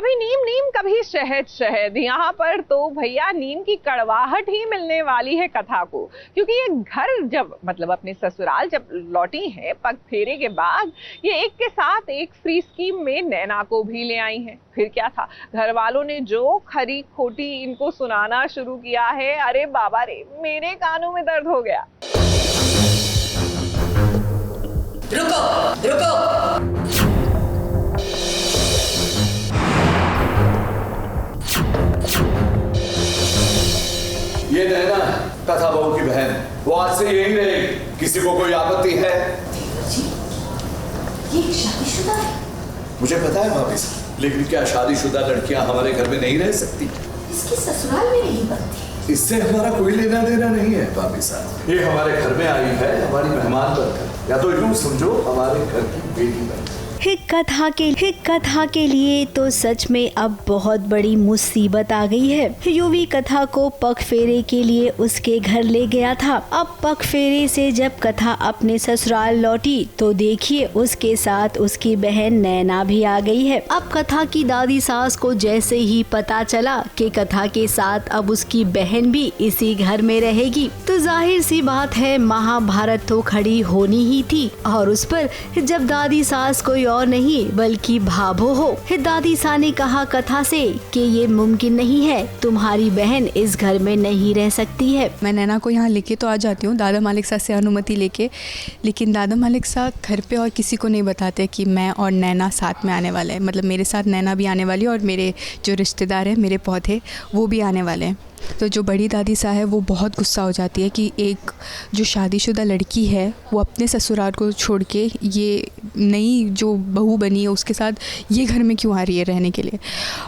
कभी नीम नीम कभी शहद शहद, यहाँ पर तो भैया नीम की कड़वाहट ही मिलने वाली है कथा को, क्योंकि ये घर जब मतलब अपने ससुराल जब लौटी है पग फेरे के बाद, ये एक के साथ एक फ्री स्कीम में नैना को भी ले आई हैं। फिर क्या था, घर वालों ने जो खरी खोटी इनको सुनाना शुरू किया है, अरे बाबा रे, मेरे कानों में दर्द हो गया। रुको रुको, ये नैना कथा बहू की बहन, वो आज से यही रहेगी। किसी को कोई आपत्ति है? जी, ये शादीशुदा है। मुझे पता है भाभी साहब, लेकिन क्या शादीशुदा लड़कियां हमारे घर में नहीं रह सकती? इसकी ससुराल में नहीं बनती। इससे हमारा कोई लेना देना नहीं है भाभी साहब। ये हमारे घर में आई है हमारी मेहमान बनकर, या तो यूं समझो हमारे घर की बेटी बनकर। हिक कथा के लिए तो सच में अब बहुत बड़ी मुसीबत आ गई है। यूवी कथा को पग फेरे के लिए उसके घर ले गया था। अब पग फेरे से जब कथा अपने ससुराल लौटी तो देखिए उसके साथ उसकी बहन नैना भी आ गई है। अब कथा की दादी सास को जैसे ही पता चला कि कथा के साथ अब उसकी बहन भी इसी घर में रहेगी, तो जाहिर सी बात है महाभारत तो खड़ी होनी ही थी। और उस पर जब दादी सास कोई और नहीं बल्कि भाभो हो, दादी सा ने कहा कथा से कि ये मुमकिन नहीं है, तुम्हारी बहन इस घर में नहीं रह सकती है। मैं नैना को यहाँ लेके तो आ जाती हूँ दादा मालिक साहब से अनुमति लेके, लेकिन दादा मालिक साहब घर पे और किसी को नहीं बताते कि मैं और नैना साथ में आने वाले हैं। मतलब मेरे साथ नैना भी आने वाली है और मेरे जो रिश्तेदार हैं, मेरे पौधे, वो भी आने वाले हैं। तो जो बड़ी दादी साहब है वो बहुत गुस्सा हो जाती है कि एक जो शादीशुदा लड़की है वो अपने ससुराल को छोड़ के ये नई जो बहू बनी है उसके साथ ये घर में क्यों आ रही है रहने के लिए,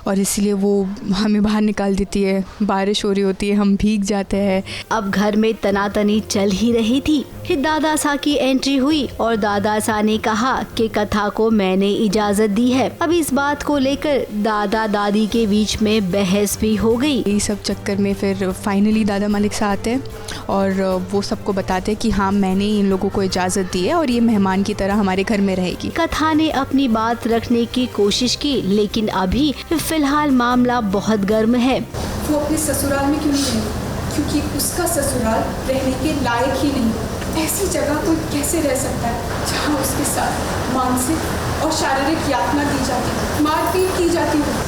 और इसलिए वो हमें बाहर निकाल देती है। बारिश हो रही होती है, हम भीग जाते हैं। अब घर में तनातनी चल ही रही थी। दादा सा की एंट्री हुई और दादा सा ने कहा कि कथा को मैंने इजाजत दी है। अब इस बात को लेकर दादा दादी के बीच में बहस भी हो गई। यही सब चक्कर में फिर फाइनली दादा मालिक साहब आते हैं और वो सबको बताते हैं कि हाँ मैंने इन लोगों को इजाज़त दी है और ये मेहमान की तरह हमारे घर में रहेगी। कथा ने अपनी बात रखने की कोशिश की, लेकिन अभी फिलहाल मामला बहुत गर्म है। वो अपने ससुराल में क्यों नहीं रहेगी? क्योंकि उसका ससुराल रहने के लायक ही नहीं। ऐसी जगह कोई कैसे रह सकता है जहाँ उसके साथ मानसिक और शारीरिक यातना दी जाती है, मारपीट की जाती है।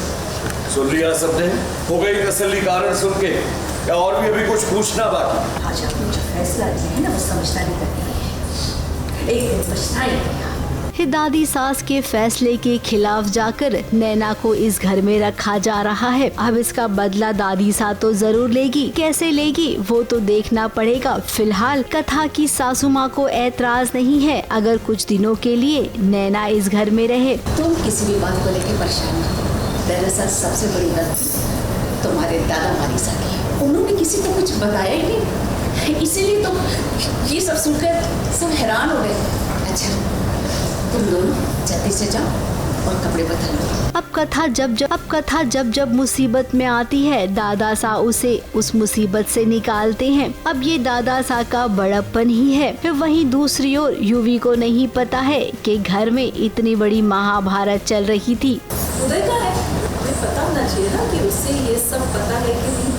सुन लिया सबने? हो गई तसल्ली कारण सुन के, या और भी अभी कुछ पूछना बाकी? आज आपने जो फैसला लिया है ना वो समझदारी करनी है, एक दिन पछताएंगे। दादी सास के फैसले के खिलाफ जाकर नैना को इस घर में रखा जा रहा है। अब इसका बदला दादी सा तो जरूर लेगी, कैसे लेगी वो तो देखना पड़ेगा। फिलहाल कथा की सासू माँ को ऐतराज नहीं है अगर कुछ दिनों के लिए नैना इस घर में रहे। तुम किसी भी बात को लेकर परेशान मत हो। दरअसल सबसे बड़ी गलती तुम्हारे दादा मालिक साहब की, उन्होंने किसी को कुछ बताया ही नहीं, इसीलिए तो ये सब सुनकर सब हैरान हो गए। अच्छा तुम दोनों जल्दी से जाओ और कपड़े बदल लो। अब कथा जब मुसीबत में आती है दादा सा उसे उस मुसीबत से निकालते हैं। अब ये दादा सा का बड़प्पन ही है। वहीं दूसरी ओर यूवी को नहीं पता है कि घर में इतनी बड़ी महाभारत चल रही थी। उदय का है, हमें पता होना चाहिए ना कि उससे ये सब पता है कि नहीं।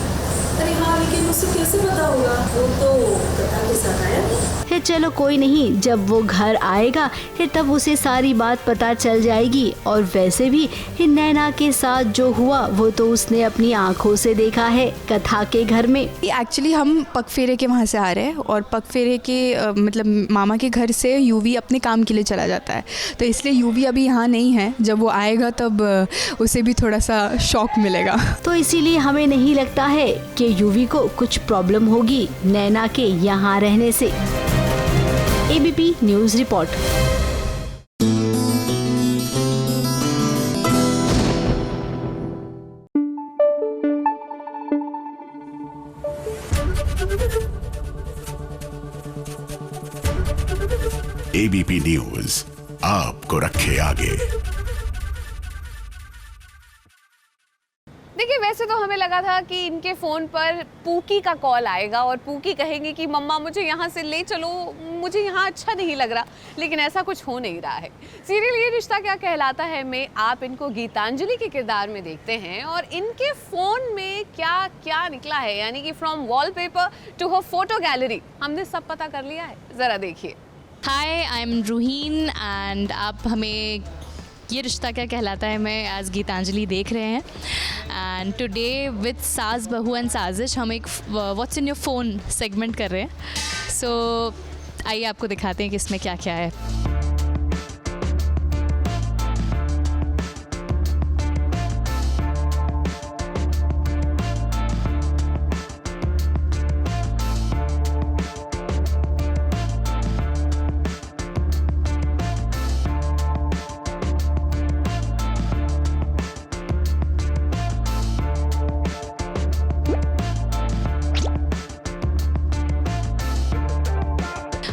अरे हाँ, लेकिन उसे कैसे पता होगा? वो तो कथा के साथ आया नहीं। चलो कोई नहीं, जब वो घर आएगा तब उसे सारी बात पता चल जाएगी। और वैसे भी नैना के साथ जो हुआ वो तो उसने अपनी आंखों से देखा है कथा के घर में। एक्चुअली हम पग फेरे के वहाँ से आ रहे हैं और पग फेरे के मतलब मामा के घर से यूवी अपने काम के लिए चला जाता है, तो इसलिए यूवी अभी यहाँ नहीं है। जब वो आएगा तब उसे भी थोड़ा सा शॉक मिलेगा, तो इसीलिए हमें नहीं लगता है कि यूवी को कुछ प्रॉब्लम होगी नैना के यहाँ रहने से। ABP news report. ABP news आपको रखे आगे। देखिए वैसे तो हमें लगा था कि इनके फ़ोन पर पूकी का कॉल आएगा और पूकी कहेंगे कि मम्मा मुझे यहाँ से ले चलो, मुझे यहाँ अच्छा नहीं लग रहा, लेकिन ऐसा कुछ हो नहीं रहा है। सीरियल ये रिश्ता क्या कहलाता है में आप इनको गीतांजलि के किरदार में देखते हैं और इनके फ़ोन में क्या क्या निकला है, यानी कि फ्रॉम वॉलपेपर टू हर फोटो गैलरी, हमने सब पता कर लिया है, ज़रा देखिए। हाय, आई एम रूहीन एंड आप हमें ये रिश्ता क्या कहलाता है मैं आज गीतांजलि देख रहे हैं। एंड टुडे विद सास बहू एंड साजिश हम एक what's in your phone segment कर रहे हैं। सो आइए आपको दिखाते हैं कि इसमें क्या क्या है।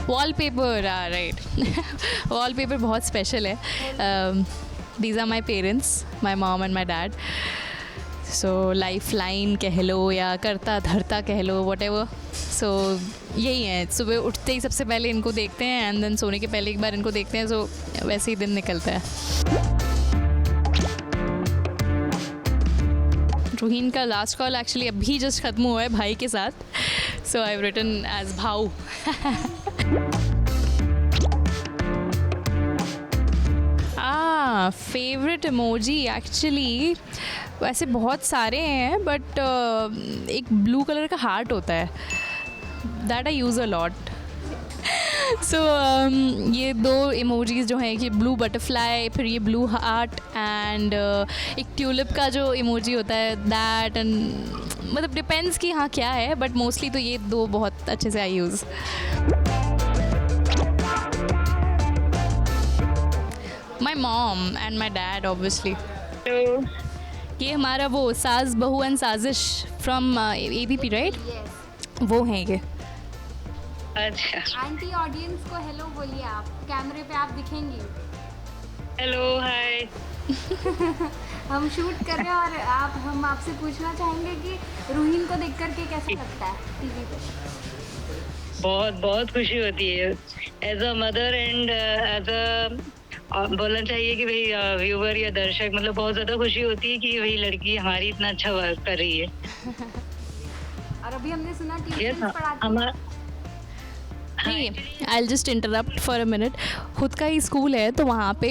वॉलपेपर राइट वॉलपेपर बहुत स्पेशल है। These are my parents, my mom and my dad. So lifeline कह लो या करता धरता कह लो, वट एवर। सो यही है, सुबह उठते ही सबसे पहले इनको देखते हैं एंड देन सोने के पहले एक बार इनको देखते हैं। सो वैसे ही दिन निकलता है। रूहीन का लास्ट कॉल एक्चुअली अभी जस्ट ख़त्म हुआ है भाई के साथ। सो आई हैव रिटन एज भाऊ। फेवरेट इमोजी एक्चुअली वैसे बहुत सारे हैं, बट एक ब्लू कलर का हार्ट होता है, that I use a lot. So ये दो इमोजीज़ जो हैं कि ब्लू बटरफ्लाई, फिर ये ब्लू हार्ट एंड एक ट्यूलिप का जो इमोजी होता है दैट, एंड मतलब डिपेंड्स कि हाँ क्या है, बट मोस्टली तो ये दो बहुत अच्छे से I use. My mom and my dad obviously. ये हमारा वो सास बहू एंड साजिश फ्रॉम ABP राइट, वो हैं ये। अच्छा, आंटी ऑडियंस को हेलो बोलिए, आप कैमरे पे आप दिखेंगी। Hello hi. हम शूट कर रहे हैं और हम आपसे पूछना चाहेंगे कि रूहीन को देख करके कैसा लगता है टीवी पे? बहुत बहुत खुशी होती है as a mother and as a बोलना चाहिए कि भाई व्यूवर या दर्शक, मतलब बहुत ज़्यादा खुशी होती है कि भाई लड़की हमारी इतना अच्छा वर्क कर रही है। और अभी हमने सुना ट्यूशन पढ़ाती है। नहीं, I will just interrupt for a minute. खुद का ही स्कूल है तो वहाँ पे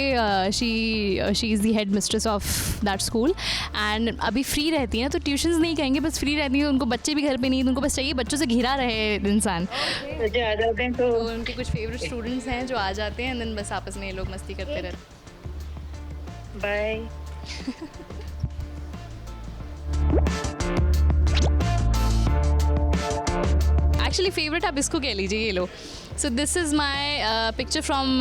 she is the head mistress of that school and अभी फ्री रहती हैं, तो ट्यूशन्स नहीं कहेंगे, बस फ्री रहती हैं। उनको बच्चे भी घर पे नहीं, उनको बस चाहिए बच्चों से घिरा रहे इंसान। बच्चे आ जाते हैं तो उनके कुछ फेवरेट स्टूडेंट्स हैं जो आ जाते हैं एंड देन बस आपस में ये लोग मस्ती करते रहते। बाय। एक्चुअली फेवरेट आप इसको कह लीजिए, ये लो। So this is my picture from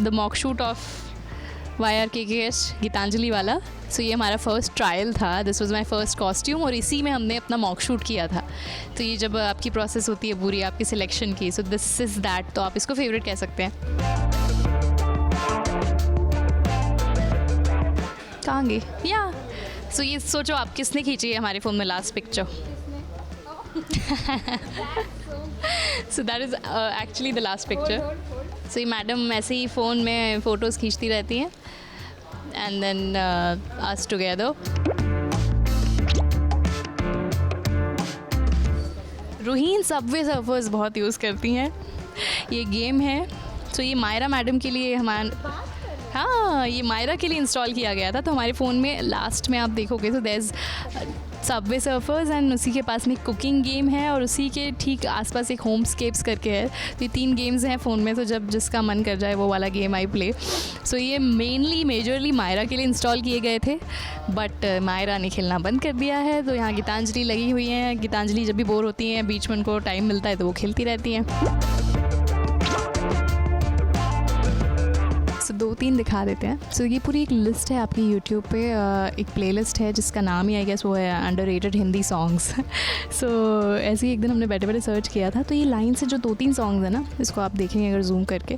the mock shoot of YRKKH Geetanjali वाला। सो ये हमारा फर्स्ट ट्रायल था, this was my first costume और इसी में हमने अपना मॉक शूट किया था। तो ये जब आपकी प्रोसेस होती है पूरी आपकी सिलेक्शन की, सो दिस इज़ दैट, तो आप इसको फेवरेट कह सकते हैं। कहाँ गई या सो ये सोचो आप किसने खींची है हमारे फ़ोन में last picture. So that is actually the last picture. So ये मैडम ऐसे ही फ़ोन में फ़ोटोज़ खींचती रहती हैं and then us together. रूहीन सबवे सर्फर्स बहुत यूज़ करती हैं, ये गेम है। तो ये मायरा मैडम के लिए हाँ, ये मायरा के लिए इंस्टॉल किया गया था। तो हमारे फ़ोन में लास्ट में आप देखोगे तो there is Subway Surfers and उसी के पास में कुकिंग गेम है और उसी के ठीक आसपास एक होमस्केप्स करके है। तो ये 3 गेम्स हैं फ़ोन में, तो जब जिसका मन कर जाए वो वाला गेम आई प्ले। सो ये मेजरली मायरा के लिए इंस्टॉल किए गए थे, बट मायरा ने खेलना बंद कर दिया है। तो यहाँ गीतांजलि लगी हुई हैं। गीतांजलि जब भी बोर होती हैं, बीच में उनको टाइम मिलता है तो वो खेलती रहती हैं। सो 2-3 दिखा देते हैं। सो ये पूरी एक लिस्ट है आपकी यूट्यूब पे, एक प्लेलिस्ट है जिसका नाम ही आई गेस वो है अंडररेटेड हिंदी सॉन्ग्स। सो ऐसे ही एक दिन हमने बैठे बैठे सर्च किया था, तो ये लाइन से जो 2-3 सॉन्ग्स हैं ना, इसको आप देखेंगे अगर जूम करके।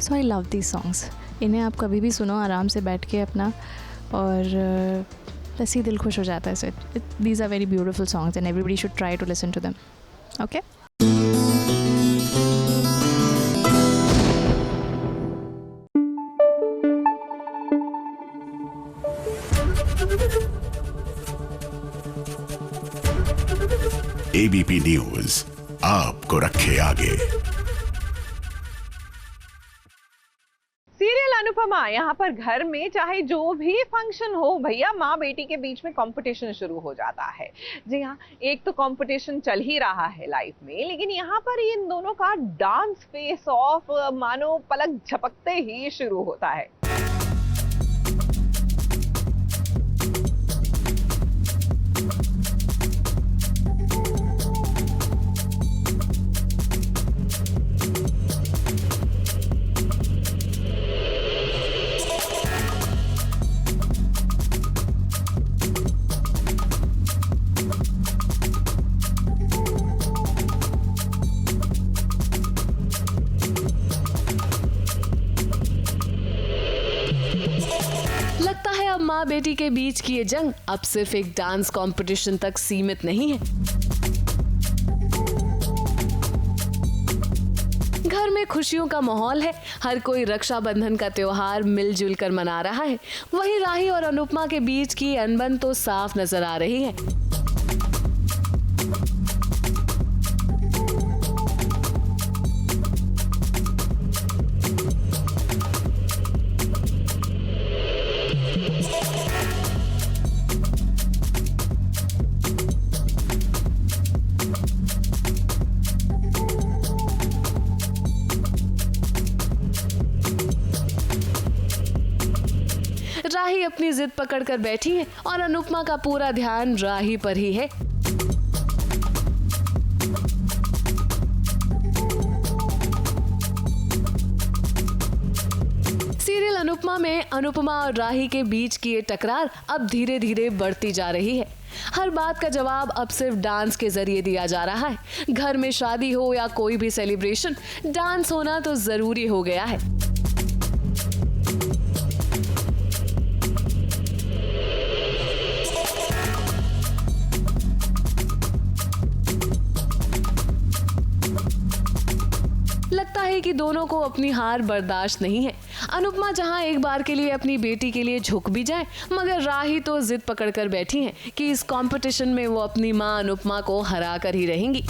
सो आई लव दीज सॉन्ग्स। इन्हें आप कभी भी सुनो आराम से बैठ के अपना, और बस ही दिल खुश हो जाता है. So these are very beautiful songs and everybody should try to listen to them. Okay. ABP news आपको रखे आगे. सीरियल अनुपमा, यहाँ पर घर में चाहे जो भी फंक्शन हो भैया, माँ बेटी के बीच में कंपटीशन शुरू हो जाता है. जी हाँ, एक तो कंपटीशन चल ही रहा है लाइफ में, लेकिन यहाँ पर इन दोनों का डांस फेस ऑफ मानो पलक झपकते ही शुरू होता है. लगता है अब माँ बेटी के बीच की ये जंग अब सिर्फ एक डांस कंपटीशन तक सीमित नहीं है. घर में खुशियों का माहौल है. हर कोई रक्षाबंधन का त्योहार मिलजुल कर मना रहा है. वहीं राही और अनुपमा के बीच की अनबन तो साफ नजर आ रही है. राही अपनी जिद पकड़कर बैठी है और अनुपमा का पूरा ध्यान राही पर ही है. सीरियल अनुपमा में अनुपमा और राही के बीच की ये टकरार अब धीरे धीरे बढ़ती जा रही है. हर बात का जवाब अब सिर्फ डांस के जरिए दिया जा रहा है. घर में शादी हो या कोई भी सेलिब्रेशन, डांस होना तो जरूरी हो गया है. लगता है कि दोनों को अपनी हार बर्दाश्त नहीं है. अनुपमा जहां एक बार के लिए अपनी बेटी के लिए झुक भी जाए, मगर राही तो जिद पकड़कर बैठी हैं कि इस कंपटीशन में वो अपनी मां अनुपमा को हरा कर ही रहेंगी.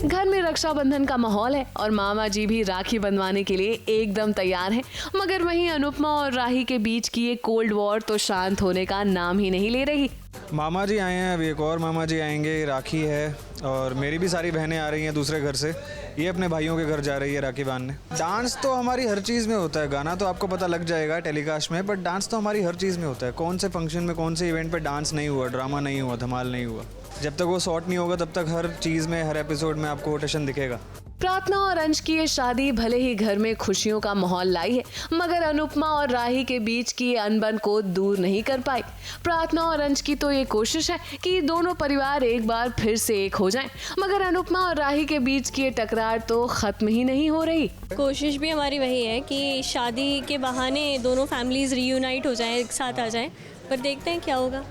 घर में रक्षाबंधन का माहौल है और मामा जी भी राखी बंधवाने के लिए एकदम तैयार हैं. मगर वहीं अनुपमा और राही के बीच की ये कोल्ड वॉर तो शांत होने का नाम ही नहीं ले रही. मामा जी आए हैं, अभी एक और मामा जी आएंगे, राखी है और मेरी भी सारी बहनें आ रही हैं दूसरे घर से. ये अपने भाइयों के घर जा रही है राखी बांधने. डांस तो हमारी हर चीज़ में होता है. गाना तो आपको पता लग जाएगा टेलीकास्ट में, बट डांस तो हमारी हर चीज़ में होता है. कौन से फंक्शन में, कौन से इवेंट पे डांस नहीं हुआ, ड्रामा नहीं हुआ, धमाल नहीं हुआ. जब तक वो शॉर्ट नहीं होगा तब तक हर चीज़ में, हर एपिसोड में आपको रोटेशन दिखेगा. प्रार्थना और अंश की ये शादी भले ही घर में खुशियों का माहौल लाई है, मगर अनुपमा और राही के बीच की अनबन को दूर नहीं कर पाई. प्रार्थना और अंश की तो ये कोशिश है कि दोनों परिवार एक बार फिर से एक हो जाएं, मगर अनुपमा और राही के बीच की ये टकरार तो खत्म ही नहीं हो रही. कोशिश भी हमारी वही है कि शादी के बहाने दोनों फैमिलीज रीयूनाइट हो जाएं, एक साथ आ जाएं, पर देखते हैं क्या होगा.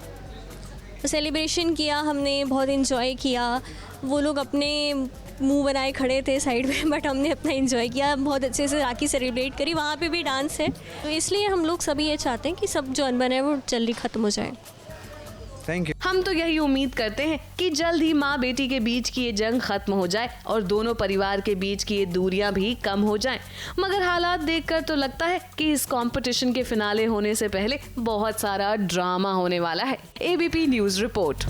सेलिब्रेशन किया हमने, बहुत इन्जॉय किया. वो लोग अपने मुंह बनाए खड़े थे साइड में, बट हमने अपना एंजॉय किया. बहुत अच्छे से राखी सेलिब्रेट करी. वहाँ पे भी डांस है, तो इसलिए हम लोग सभी ये चाहते हैं कि सब जो अनबन है वो जल्दी ख़त्म हो जाए. Thank you. हम तो यही उम्मीद करते हैं कि जल्द ही माँ बेटी के बीच की ये जंग खत्म हो जाए और दोनों परिवार के बीच की ये दूरियां भी कम हो जाएं. मगर हालात देखकर तो लगता है कि इस कंपटीशन के फिनाले होने से पहले बहुत सारा ड्रामा होने वाला है. ABP news report.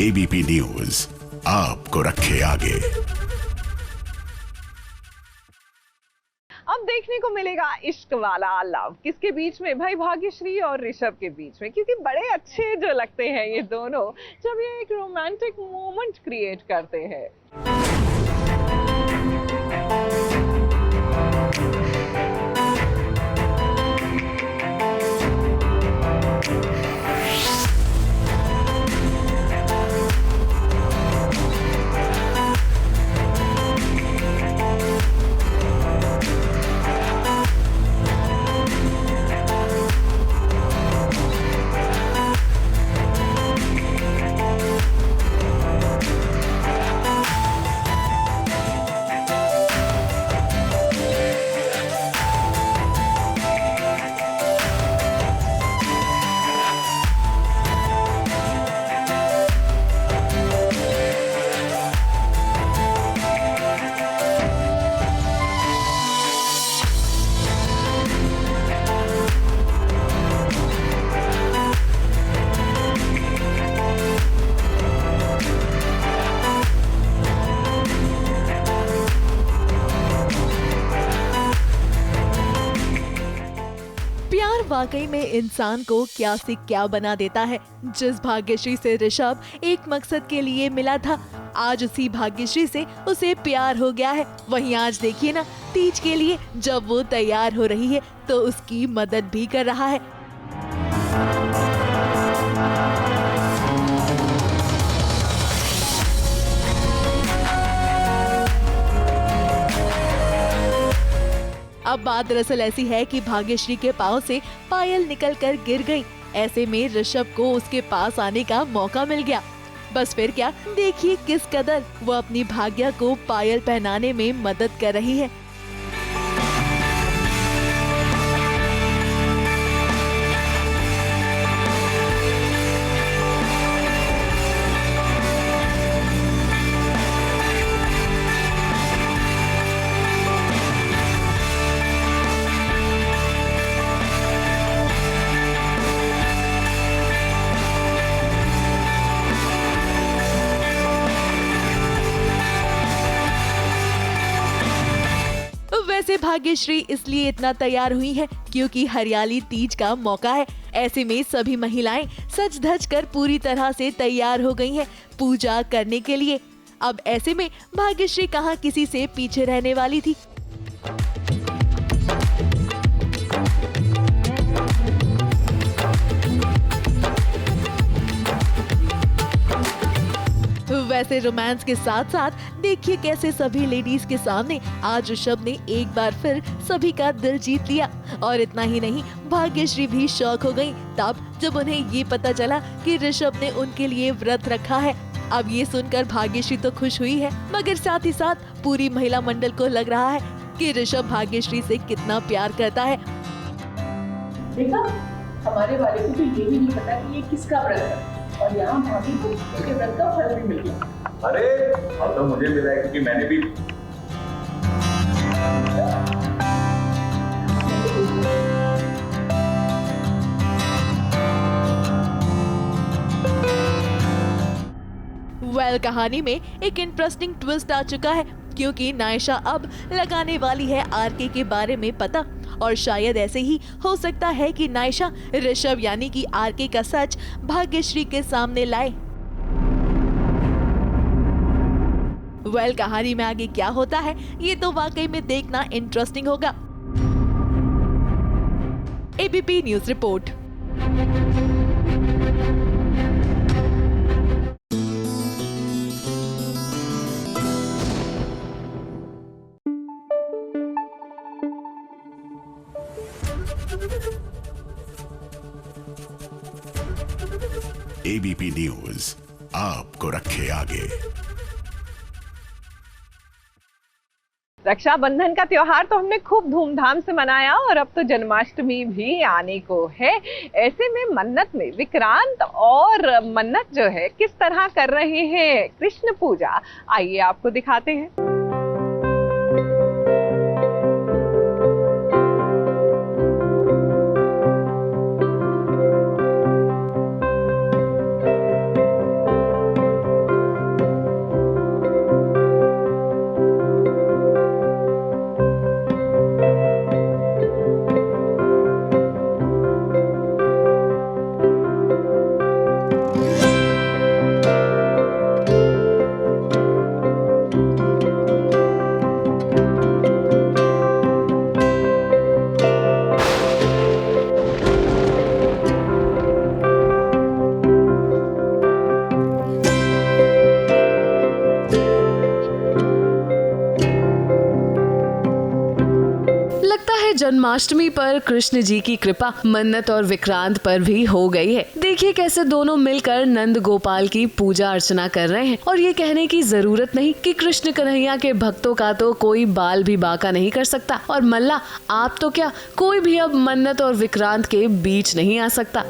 ABP news आपको रखे आगे. अब देखने को मिलेगा इस इश्क वाला लव किसके बीच में? भाई भाग्यश्री और ऋषभ के बीच में, क्योंकि बड़े अच्छे जो लगते हैं ये दोनों जब ये एक रोमांटिक मोमेंट क्रिएट करते हैं। वाकई में इंसान को क्या से क्या बना देता है। जिस भाग्यश्री से ऋषभ एक मकसद के लिए मिला था, आज उसी भाग्यश्री से उसे प्यार हो गया है। वहीं आज देखिए ना, तीज के लिए जब वो तैयार हो रही है तो उसकी मदद भी कर रहा है। अब बात दरअसल ऐसी है कि भाग्यश्री के पाँव से पायल निकलकर गिर गई। ऐसे में ऋषभ को उसके पास आने का मौका मिल गया। बस फिर क्या, देखिए किस कदर वो अपनी भाग्या को पायल पहनाने में मदद कर रही है। वैसे भाग्यश्री इसलिए इतना तैयार हुई है क्योंकि हरियाली तीज का मौका है। ऐसे में सभी महिलाएं सज धज कर पूरी तरह से तैयार हो गई हैं पूजा करने के लिए। अब ऐसे में भाग्यश्री कहां किसी से पीछे रहने वाली थी। वैसे रोमांस के साथ साथ देखिए कैसे सभी लेडीज के सामने आज ऋषभ ने एक बार फिर सभी का दिल जीत लिया। और इतना ही नहीं, भाग्यश्री भी शॉक हो गई तब जब उन्हें ये पता चला कि ऋषभ ने उनके लिए व्रत रखा है। अब ये सुनकर भाग्यश्री तो खुश हुई है, मगर साथ ही साथ पूरी महिला मंडल को लग रहा है कि ऋषभ भाग्यश्री से कितना प्यार करता है। देखा, हमारे वाले को तो ये भी नहीं पता कि ये किसका व्रत है, और यहाँ भाभी को उसके व्रत का फल भी मिल गया। अरे फल तो मुझे मिला है क्योंकि मैंने भी कहानी में एक इंटरेस्टिंग ट्विस्ट आ चुका है क्योंकि नायशा अब लगाने वाली है आरके के बारे में पता। और शायद ऐसे ही हो सकता है कि नायशा ऋषभ यानी कि आरके का सच भाग्यश्री के सामने लाए। कहानी में आगे क्या होता है ये तो वाकई में देखना इंटरेस्टिंग होगा। ABP news report. ABP news आपको रखे आगे। रक्षाबंधन का त्योहार तो हमने खूब धूमधाम से मनाया और अब तो जन्माष्टमी भी आने को है। ऐसे में मन्नत में विक्रांत और मन्नत जो है किस तरह कर रहे हैं कृष्ण पूजा, आइए आपको दिखाते हैं। जन्माष्टमी पर कृष्ण जी की कृपा मन्नत और विक्रांत पर भी हो गई है। देखिए कैसे दोनों मिलकर नंद गोपाल की पूजा अर्चना कर रहे हैं और ये कहने की जरूरत नहीं कि कृष्ण कन्हैया के भक्तों का तो कोई बाल भी बाका नहीं कर सकता और मल्ला आप तो क्या, कोई भी अब मन्नत और विक्रांत के बीच नहीं आ सकता।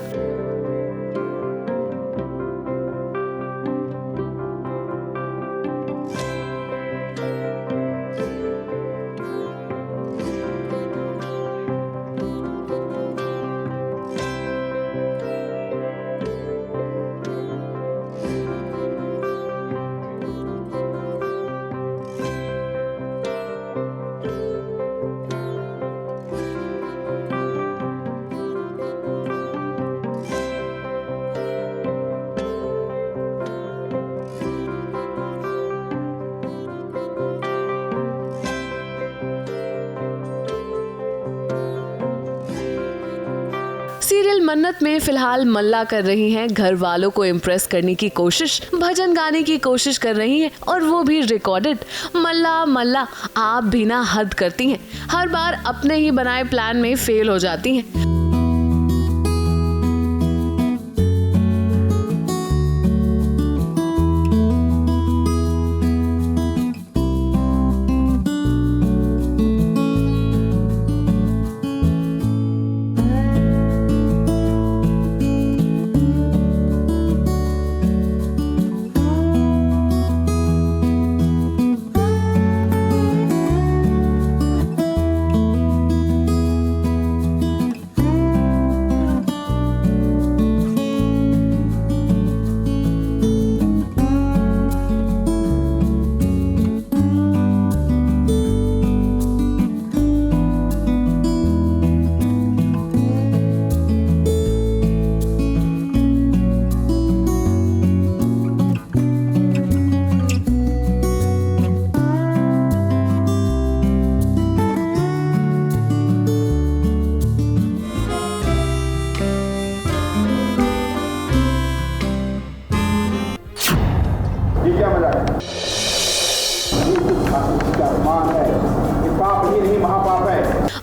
सीरियल मन्नत में फिलहाल मल्ला कर रही हैं घर वालों को इम्प्रेस करने की कोशिश, भजन गाने की कोशिश कर रही हैं और वो भी रिकॉर्डेड। मल्ला मल्ला आप भी ना हद करती हैं, हर बार अपने ही बनाए प्लान में फेल हो जाती हैं।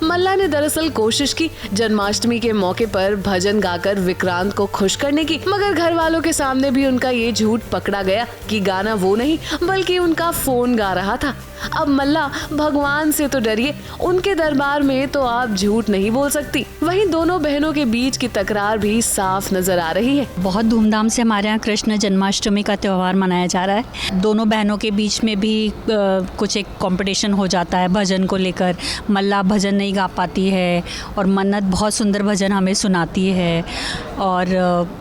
मल्ला ने दरअसल कोशिश की जन्माष्टमी के मौके पर भजन गाकर विक्रांत को खुश करने की, मगर घर वालों के सामने भी उनका ये झूठ पकड़ा गया कि गाना वो नहीं बल्कि उनका फोन गा रहा था। अब मल्ला भगवान से तो डरिए, उनके दरबार में तो आप झूठ नहीं बोल सकती। वहीं दोनों बहनों के बीच की तकरार भी साफ नजर आ रही है। बहुत धूमधाम से हमारे यहाँ कृष्ण जन्माष्टमी का त्यौहार मनाया जा रहा है। दोनों बहनों के बीच में भी कुछ एक कंपटीशन हो जाता है भजन को लेकर। मल्ला भजन नहीं गा पाती है और मन्नत बहुत सुंदर भजन हमें सुनाती है। और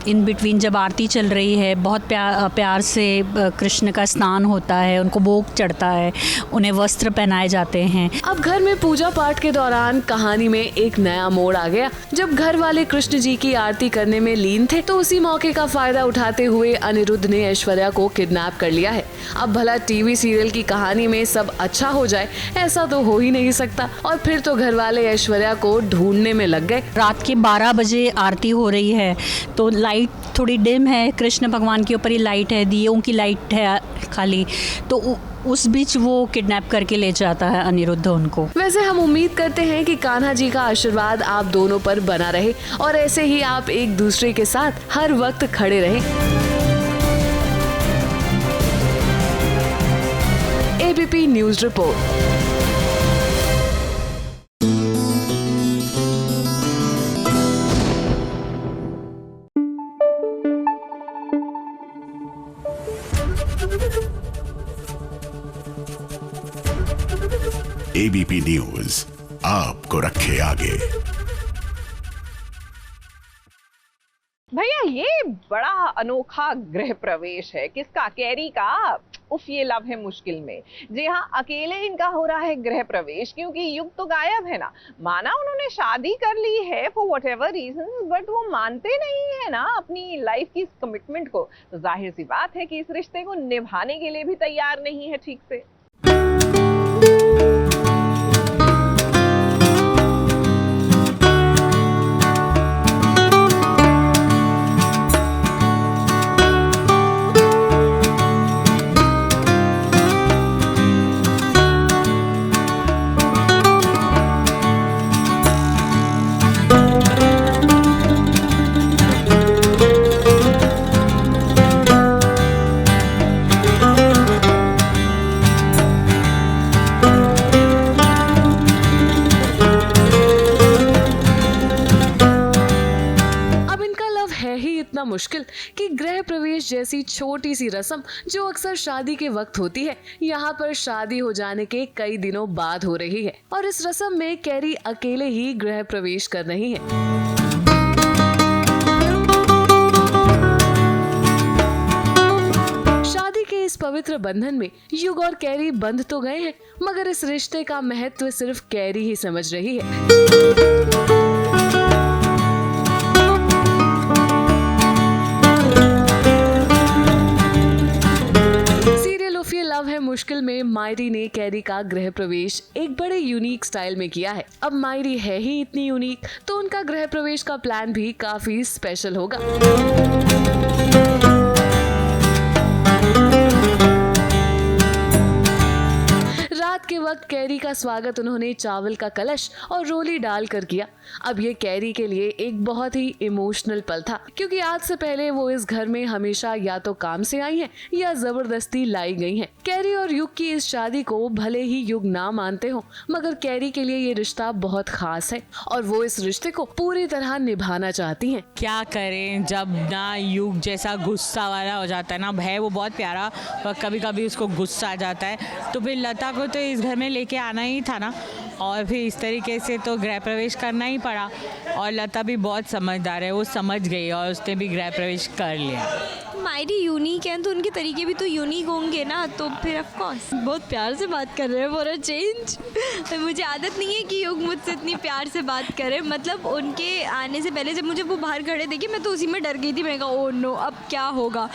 इन बिटवीन जब आरती चल रही है बहुत प्यार से कृष्ण का स्नान होता है, उनको भोग चढ़ता है, उन्हें वस्त्र पहनाए जाते हैं। अब घर में पूजा पाठ के दौरान कहानी में एक नया मोड़ आ गया। जब घर वाले कृष्ण जी की आरती करने में लीन थे तो उसी मौके का फायदा उठाते हुए अनिरुद्ध ने ऐश्वर्या को किडनैप कर लिया है। अब भला टीवी सीरियल की कहानी में सब अच्छा हो जाए, ऐसा तो हो ही नहीं सकता। और फिर तो घर वाले ऐश्वर्या को ढूंढने में लग गए। रात के 12 बजे आरती हो रही है तो लाइट थोड़ी डिम है, कृष्ण भगवान के ऊपर ही लाइट है, दियों की लाइट है खाली, तो उस बीच वो किडनैप करके ले जाता है अनिरुद्ध उनको। वैसे हम उम्मीद करते हैं कि कान्हा जी का आशीर्वाद आप दोनों पर बना रहे और ऐसे ही आप एक दूसरे के साथ हर वक्त खड़े रहें। ABP news report. ABP news आपको रखे आगे। भैया ये बड़ा अनोखा गृह प्रवेश है किसका, कैरी का। उफ ये लव है मुश्किल में। जी हाँ, अकेले इनका हो रहा है गृह प्रवेश क्योंकि युग तो गायब है ना। माना उन्होंने शादी कर ली है for whatever reason, but वो मानते नहीं है ना अपनी लाइफ की इस कमिटमेंट को। तो जाहिर सी बात है कि इस रिश्ते को निभाने के लिए भी तैयार नहीं है ठीक से। इतना मुश्किल कि गृह प्रवेश जैसी छोटी सी रस्म जो अक्सर शादी के वक्त होती है, यहाँ पर शादी हो जाने के कई दिनों बाद हो रही है और इस रस्म में कैरी अकेले ही गृह प्रवेश कर रही है। इस पवित्र बंधन में युग और कैरी बंध तो गए हैं, मगर इस रिश्ते का महत्व सिर्फ कैरी ही समझ रही है। सीरियल ऑफ ये लव है मुश्किल में मायरी ने कैरी का गृह प्रवेश एक बड़े यूनिक स्टाइल में किया है। अब मायरी है ही इतनी यूनिक, तो उनका गृह प्रवेश का प्लान भी काफी स्पेशल होगा। रात के वक्त कैरी का स्वागत उन्होंने चावल का कलश और रोली डालकर किया। अब ये कैरी के लिए एक बहुत ही इमोशनल पल था, क्योंकि आज से पहले वो इस घर में हमेशा या तो काम से आई हैं या जबरदस्ती लाई गई हैं। कैरी और युग की इस शादी को भले ही युग ना मानते हो, मगर कैरी के लिए ये रिश्ता बहुत खास है और वो इस रिश्ते को पूरी तरह निभाना चाहती हैं। क्या करें, जब ना युग जैसा गुस्सा वाला हो जाता है ना, है वो बहुत प्यारा और कभी कभी उसको गुस्सा आ जाता है, तो फिर लता को तो इस घर में लेके आना ही था ना, और फिर इस तरीके से तो गृह प्रवेश करना ही पड़ा। और लता भी बहुत समझदार है, वो समझ गई और उसने भी गृह प्रवेश कर लिया। मायरी यूनिक है तो उनके तरीके भी तो यूनिक होंगे ना, तो फिर ऑफ कोर्स। बहुत प्यार से बात कर रहे हैं फॉर अ चेंज। मुझे आदत नहीं है कि युग मुझसे इतनी प्यार से बात करे। मतलब उनके आने से पहले जब मुझे वो बाहर खड़े देखे, मैं तो उसी में डर गई थी। मैंने कहा ओह नो, अब क्या होगा।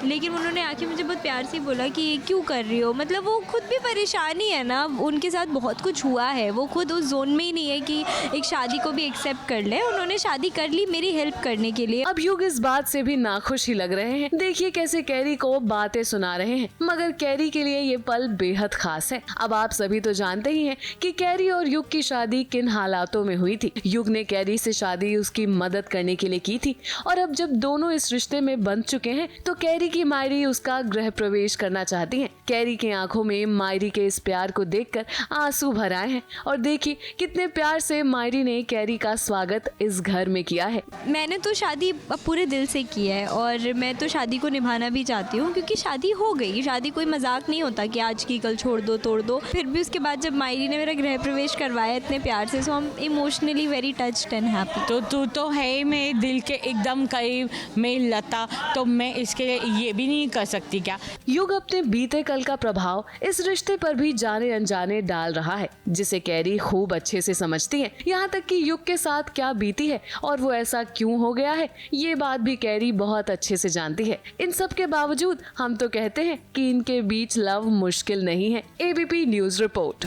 लेकिन उन्होंने आके मुझे बहुत प्यार से बोला कि ये क्यों कर रही हो। मतलब वो खुद भी परेशानी है ना, उनके साथ बहुत कुछ हुआ है, वो खुद उस जोन में ही नहीं है कि एक शादी को भी एक्सेप्ट कर ले। उन्होंने शादी कर ली मेरी हेल्प करने के लिए। अब युग इस बात से भी नाखुश ही लग रहे हैं। देखिए कैसे कैरी को बातें सुना रहे हैं, मगर कैरी के लिए ये पल बेहद खास है। अब आप सभी तो जानते ही हैं कि कैरी और युग की शादी किन हालातों में हुई थी। युग ने कैरी से शादी उसकी मदद करने के लिए की थी, और अब जब दोनों इस रिश्ते में बंध चुके हैं तो कैरी की मायरी उसका गृह प्रवेश करना चाहती हैं। कैरी की आंखों में मायरी के इस प्यार को देखकर आंसू भर आए हैं, और देखिए कितने प्यार से मायरी ने कैरी का स्वागत इस घर में किया है। मैंने तो शादी पूरे दिल से की है और मैं तो शादी को निभाना भी चाहती हूँ, क्योंकि शादी हो गई। शादी कोई मजाक नहीं होता कि आज की कल छोड़ दो तोड़ दो। फिर भी उसके बाद जब मायरी ने मेरा गृह प्रवेश करवाया इतने प्यार से, so I am emotionally very touched and happy. तो तू तो है मेरे दिल के एकदम करीब, मेरी लता, तो मैं इसके लिए ये भी नहीं कर सकती क्या। युग अपने बीते कल का प्रभाव इस रिश्ते पर भी जाने अनजाने डाल रहा है, जिसे कैरी खूब अच्छे से समझती है। यहाँ तक कि युग के साथ क्या बीती है और वो ऐसा क्यों हो गया है, ये बात भी कैरी बहुत अच्छे से जानती है। इन सब के बावजूद हम तो कहते हैं कि इनके बीच लव मुश्किल नहीं है। ABP news report.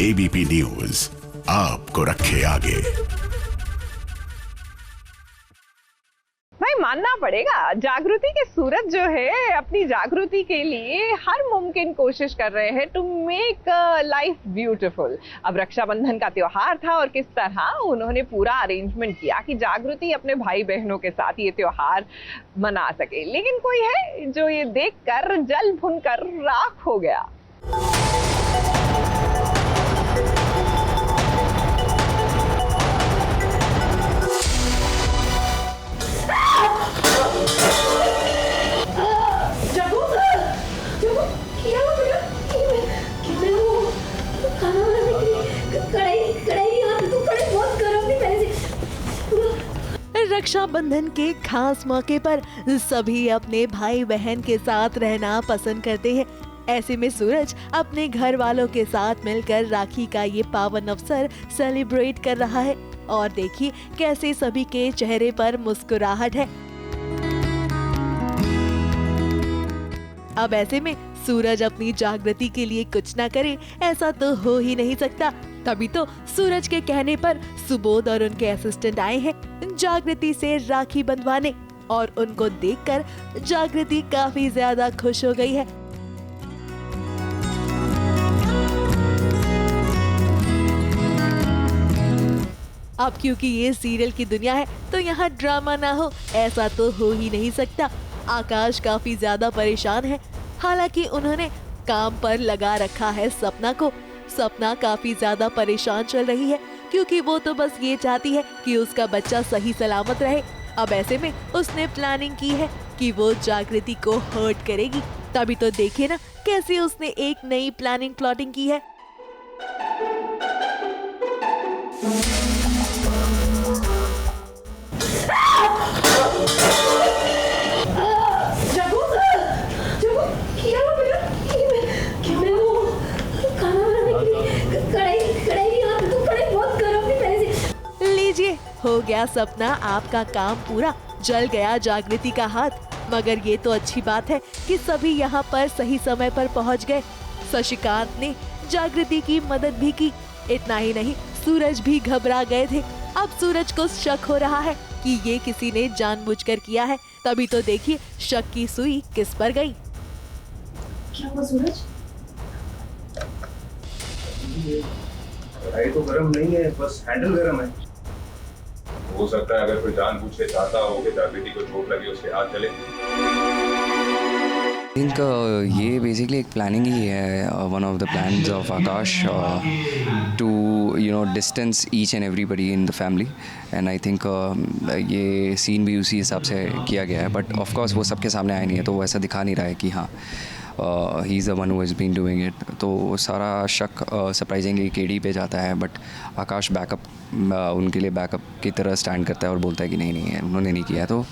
ABP news आपको रखे आगे। भाई मानना पड़ेगा, जागृति के सूरज जो है अपनी जागृति के लिए हर मुमकिन कोशिश कर रहे हैं टू मेक लाइफ ब्यूटीफुल। अब रक्षाबंधन का त्योहार था और किस तरह उन्होंने पूरा अरेंजमेंट किया कि जागृति अपने भाई बहनों के साथ ये त्योहार मना सके। लेकिन कोई है जो ये देखकर जल भुन कर राख हो गया। रक्षाबंधन के खास मौके पर सभी अपने भाई बहन के साथ रहना पसंद करते हैं। ऐसे में सूरज अपने घर वालों के साथ मिलकर राखी का ये पावन अवसर सेलिब्रेट कर रहा है, और देखिए कैसे सभी के चेहरे पर मुस्कुराहट है। अब ऐसे में सूरज अपनी जागृति के लिए कुछ ना करे ऐसा तो हो ही नहीं सकता। तभी तो सूरज के कहने पर सुबोध और उनके असिस्टेंट आए हैं जागृति से राखी बंधवाने, और उनको देखकर जागृति काफी ज्यादा खुश हो गई है। अब क्योंकि ये सीरियल की दुनिया है तो यहाँ ड्रामा ना हो ऐसा तो हो ही नहीं सकता। आकाश काफी ज्यादा परेशान है। हालांकि उन्होंने काम पर लगा रखा है सपना को। सपना काफी ज्यादा परेशान चल रही है क्योंकि वो तो बस ये चाहती है कि उसका बच्चा सही सलामत रहे। अब ऐसे में उसने प्लानिंग की है कि वो जागृति को हर्ट करेगी। तभी तो देखिए ना कैसे उसने एक नई प्लानिंग प्लॉटिंग की है। लीजिए, हो गया सपना आपका काम पूरा। जल गया जागृति का हाथ। मगर ये तो अच्छी बात है कि सभी यहाँ पर सही समय पर पहुँच गए। शशिकांत ने जागृति की मदद भी की। इतना ही नहीं, सूरज भी घबरा गए थे। अब सूरज को शक हो रहा है कि ये किसी ने जानबूझकर किया है। तभी तो देखिए शक की सुई किस पर गई। क्या हुआ सूरज? कढ़ाई तो गर्म नहीं है, बस हैंडल गर्म है। हो सकता है अगर कोई जानबूझ के चाहता हो कि जागृति को चोट लगे उसके हाथ चले। आई थिंक ये बेसिकली एक प्लानिंग ही है, one of the plans of Akash to distance each and everybody in the family. And I think ये सीन भी उसी हिसाब से किया गया है। बट ऑफ कोर्स वो सबके सामने आया नहीं है तो वो ऐसा दिखा नहीं रहा है कि हाँ he is the one who has been doing it. तो सारा शक सरप्राइजिंगली केडी पे जाता है। बट आकाश बैकअप उनके लिए बैकअप की तरह स्टैंड करता है और बोलता है कि नहीं है, उन्होंने नहीं किया। तो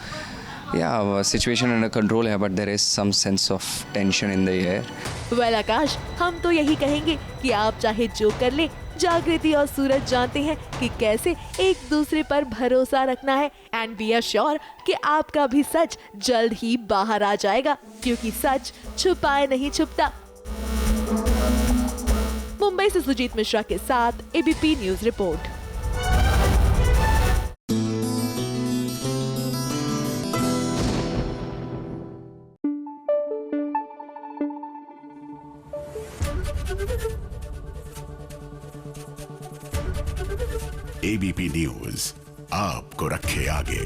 या सिचुएशन अंडर कंट्रोल है, but there is some sense of tension in the air. Well Akash, हम तो यही कहेंगे कि आप चाहे जो कर ले, जागृति और सूरज जानते हैं कि कैसे एक दूसरे पर भरोसा रखना है। एंड बी अश्योर कि आपका भी सच जल्द ही बाहर आ जाएगा, क्योंकि सच छुपाए नहीं छुपता। मुंबई से सुजीत मिश्रा के साथ ABP news report. ABP news आपको रखे आगे।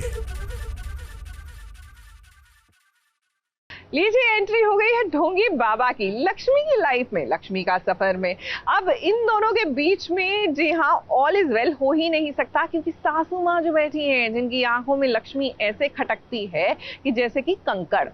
लीजिए, एंट्री हो गई है ढोंगी बाबा की लक्ष्मी की लाइफ में, लक्ष्मी का सफर में। अब इन दोनों के बीच में जी हाँ ऑल इज वेल हो ही नहीं सकता, क्योंकि सासू माँ जो बैठी हैं जिनकी आंखों में लक्ष्मी ऐसे खटकती है कि जैसे कि कंकड़।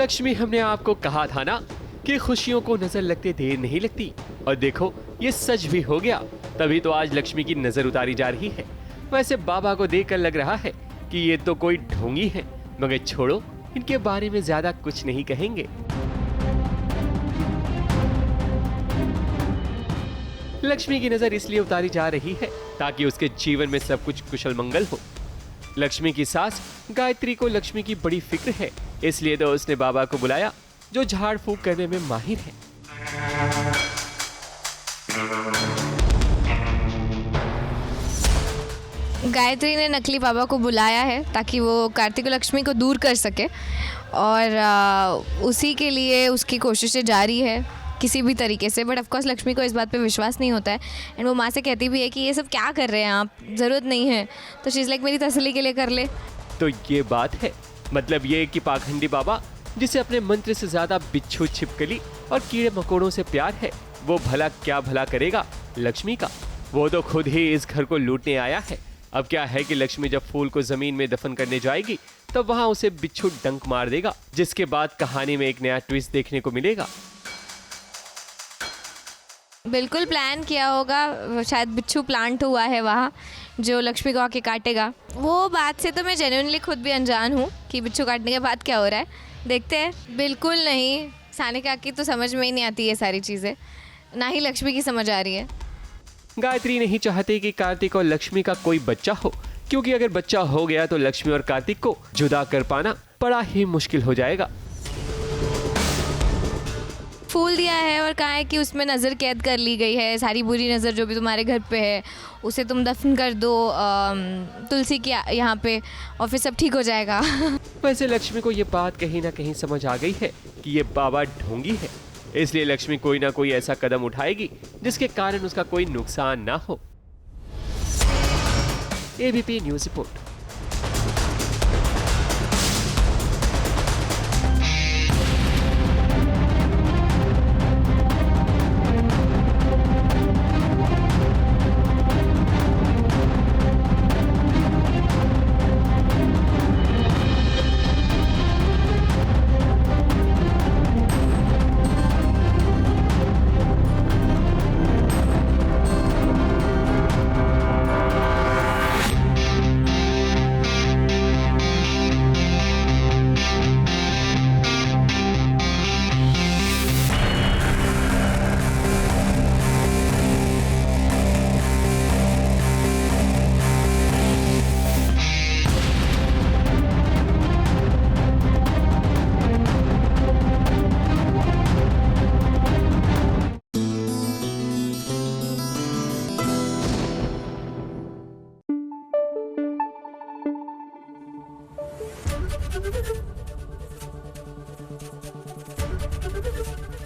लक्ष्मी, हमने आपको कहा था ना कि खुशियों को नजर लगते देर नहीं लगती, और देखो ये सच भी हो गया। तभी तो आज लक्ष्मी की नजर उतारी जा रही है। वैसे बाबा को देखकर लग रहा है कि ये तो कोई ढोंगी है, मगर छोड़ो, इनके बारे में ज्यादा कुछ नहीं कहेंगे। लक्ष्मी की नजर इसलिए उतारी जा रही है ताकि उसके जीवन में सब कुछ कुशल मंगल हो। लक्ष्मी की सास गायत्री को लक्ष्मी की बड़ी फिक्र है, इसलिए तो उसने बाबा को बुलाया जो झाड़ फूंक करने में माहिर है। गायत्री ने नकली बाबा को बुलाया है ताकि वो कार्तिक और लक्ष्मी को दूर कर सके, और उसी के लिए उसकी कोशिशें जारी है किसी भी तरीके से। बट ऑफकोर्स लक्ष्मी को इस बात पे विश्वास नहीं होता है, एंड वो माँ से कहती भी है कि ये सब क्या कर रहे हैं आप, ज़रूरत नहीं है। तो शी इज़ लाइक मेरी तसल्ली के लिए कर ले। तो ये बात है, मतलब ये कि पाखंडी बाबा जिसे अपने मंत्र से ज़्यादा बिच्छू, छिपकली और कीड़े मकोड़ों से प्यार है, वो भला क्या भला करेगा लक्ष्मी का। वो तो खुद ही इस घर को लूटने आया है। अब क्या है कि लक्ष्मी जब फूल को जमीन में दफन करने जाएगी तब वहाँ उसे बिच्छू डंक मार देगा, जिसके बाद कहानी में एक नया ट्विस्ट देखने को मिलेगा। बिल्कुल प्लान किया होगा, शायद बिच्छू प्लांट हुआ है वहाँ जो लक्ष्मी को आके काटेगा। वो बात से तो मैं जेन्युइनली खुद भी अनजान हूँ कि बिच्छू काटने के बाद क्या हो रहा है, देखते हैं। बिल्कुल नहीं, सानिका की तो समझ में ही नहीं आती ये सारी चीज़ें, ना ही लक्ष्मी की समझ आ रही है। गायत्री नहीं चाहती कि कार्तिक और लक्ष्मी का कोई बच्चा हो, क्योंकि अगर बच्चा हो गया तो लक्ष्मी और कार्तिक को जुदा कर पाना बड़ा ही मुश्किल हो जाएगा। फूल दिया है और कहा है कि उसमें नज़र कैद कर ली गई है, सारी बुरी नज़र जो भी तुम्हारे घर पे है उसे तुम दफन कर दो तुलसी के यहाँ पे और फिर सब ठीक हो जाएगा। वैसे लक्ष्मी को ये बात कहीं ना कहीं समझ आ गई है कि ये बाबा ढोंगी है, इसलिए लक्ष्मी कोई ना कोई ऐसा कदम उठाएगी जिसके कारण उसका कोई नुकसान ना हो। ABP news report.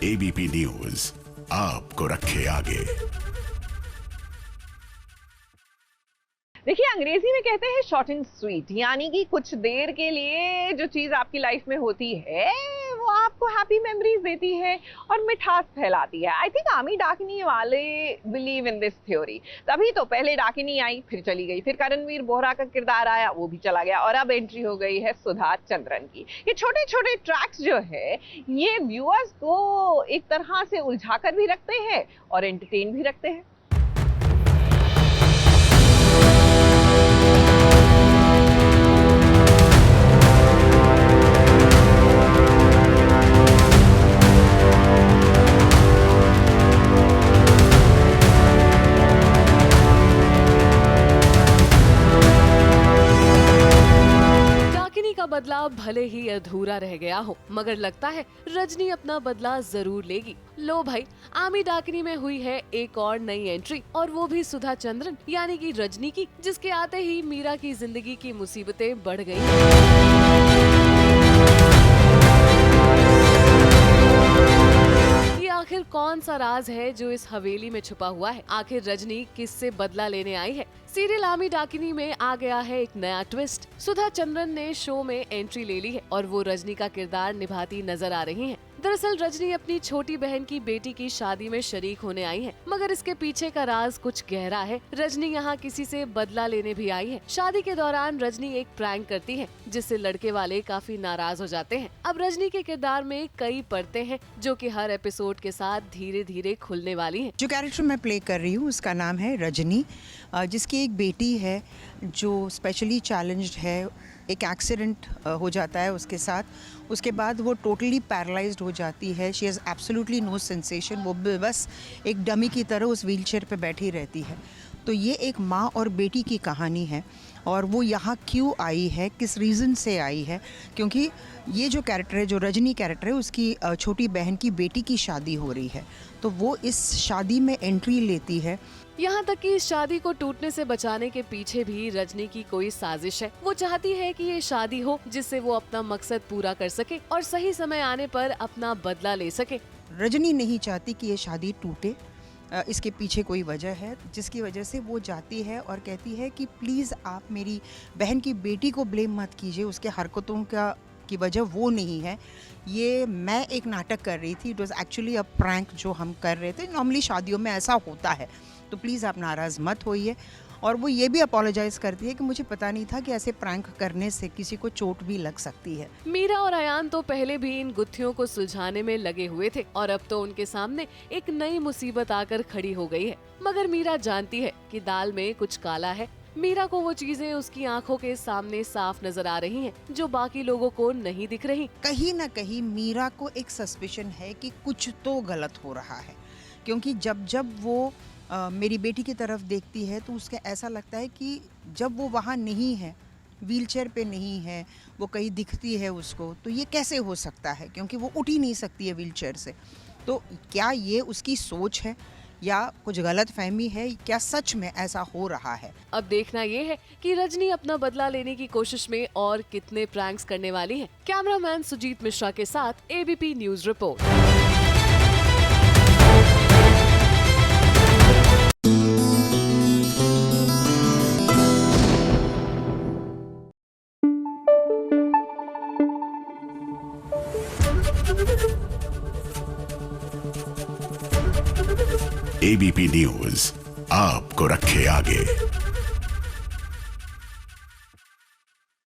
ABP news आपको रखे आगे। देखिए, अंग्रेजी में कहते हैं शॉर्ट एंड स्वीट, यानी कि कुछ देर के लिए जो चीज़ आपकी लाइफ में होती है वो आपको हैप्पी मेमोरीज देती है और मिठास फैलाती है। आई थिंक आमी डाकिनी वाले बिलीव इन दिस थ्योरी। तभी तो पहले डाकिनी आई, फिर चली गई, फिर करणवीर बोहरा का किरदार आया, वो भी चला गया, और अब एंट्री हो गई है सुधा चंद्रन की। ये छोटे छोटे ट्रैक्स जो है ये व्यूअर्स को एक तरह से उलझा कर भी रखते हैं और एंटरटेन भी रखते हैं। बदलाव भले ही अधूरा रह गया हो, मगर लगता है रजनी अपना बदला जरूर लेगी। लो भाई, आमी डाकिनी में हुई है एक और नई एंट्री, और वो भी सुधा चंद्रन यानी कि रजनी की, जिसके आते ही मीरा की जिंदगी की मुसीबतें बढ़ गई। आखिर कौन सा राज है जो इस हवेली में छुपा हुआ है? आखिर रजनी किससे बदला लेने आई है? सीरियल आमी डाकिनी में आ गया है एक नया ट्विस्ट। सुधा चंद्रन ने शो में एंट्री ले ली है और वो रजनी का किरदार निभाती नजर आ रही हैं। दरअसल रजनी अपनी छोटी बहन की बेटी की शादी में शरीक होने आई है, मगर इसके पीछे का राज कुछ गहरा है। रजनी यहाँ किसी से बदला लेने भी आई है। शादी के दौरान रजनी एक प्रैंक करती है जिससे लड़के वाले काफी नाराज हो जाते हैं। अब रजनी के किरदार में कई परतें हैं जो कि हर एपिसोड के साथ धीरे धीरे खुलने वाली हैं। जो कैरेक्टर मैं प्ले कर रही हूँ उसका नाम है रजनी, जिसकी एक बेटी है जो स्पेशली चैलेंज्ड है। एक एक्सीडेंट हो जाता है उसके साथ, उसके बाद वो टोटली पैरालाइज्ड हो जाती है। She has absolutely no sensation, वो बस एक डमी की तरह उस व्हीलचेयर पे बैठी रहती है। तो ये एक माँ और बेटी की कहानी है, और वो यहाँ क्यों आई है, किस रीज़न से आई है, क्योंकि ये जो कैरेक्टर है, जो रजनी कैरेक्टर है, उसकी छोटी बहन की बेटी की शादी हो रही है, तो वो इस शादी में एंट्री लेती है। यहाँ तक कि इस शादी को टूटने से बचाने के पीछे भी रजनी की कोई साजिश है। वो चाहती है कि ये शादी हो जिससे वो अपना मकसद पूरा कर सके और सही समय आने पर अपना बदला ले सके। रजनी नहीं चाहती कि ये शादी टूटे, इसके पीछे कोई वजह है जिसकी वजह से वो जाती है और कहती है कि प्लीज़ आप मेरी बहन की बेटी को ब्लेम मत कीजिए, उसके हरकतों की वजह वो नहीं है। ये मैं एक नाटक कर रही थी, it was actually a prank जो हम कर रहे थे। नॉर्मली शादियों में ऐसा होता है, तो प्लीज़ आप नाराज़ मत होइए। और वो ये भी अपोलोजाइज करती है कि मुझे पता नहीं था कि ऐसे प्रैंक करने से किसी को चोट भी लग सकती है। मीरा और अयान तो पहले भी इन गुत्थियों को सुलझाने में लगे हुए थे और अब तो उनके सामने एक नई मुसीबत आकर खड़ी हो गई है। मगर मीरा जानती है कि दाल में कुछ काला है। मीरा को वो चीजें उसकी आंखों के सामने साफ नजर आ रही हैं, जो बाकी लोगों को नहीं दिख रही। कहीं न कहीं मीरा को एक सस्पिशन है कि कुछ तो गलत हो रहा है, क्योंकि जब जब वो मेरी बेटी की तरफ देखती है तो उसके ऐसा लगता है कि जब वो वहाँ नहीं है, व्हीलचेयर पे नहीं है, वो कहीं दिखती है उसको, तो ये कैसे हो सकता है, क्योंकि वो उठ ही नहीं सकती है व्हीलचेयर से। तो क्या ये उसकी सोच है या कुछ गलत फहमी है, क्या सच में ऐसा हो रहा है? अब देखना ये है कि रजनी अपना बदला लेने की कोशिश में और कितने प्रैंक्स करने वाली है। कैमरामैन सुजीत मिश्रा के साथ ABP news report. ABP news आपको रखे आगे।